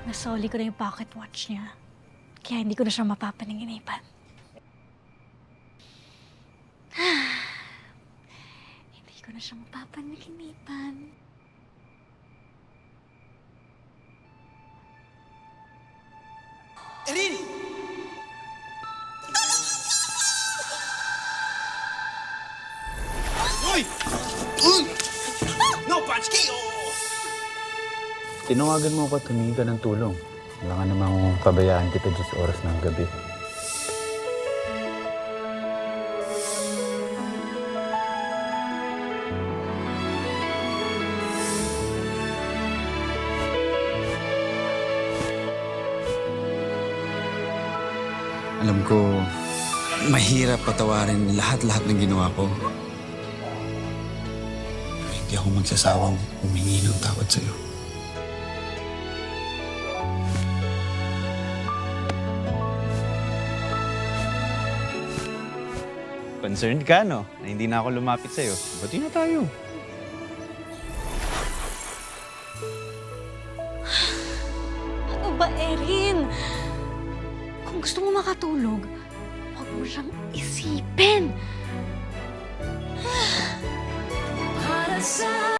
Nasoli ko na yung pocket watch niya. Kaya hindi ko na siya mapapaninginipan. Hindi ko na siya mapapaninginipan. Erin! Uy! No punch KO! Tinawagan mo ako at humingi ka ng tulong. Wala ka namang pabayaan kita dyan sa oras ng gabi. Alam ko, mahirap patawarin lahat-lahat ng ginawa ko. Pero hindi ako magsasawang humingi ng tawad sa'yo. Concerned ka, no? Na hindi na ako lumapit sa'yo. Bati na tayo. Ano ba, Erin? Kung gusto mo makatulog, huwag mo siyang isipin. Para sa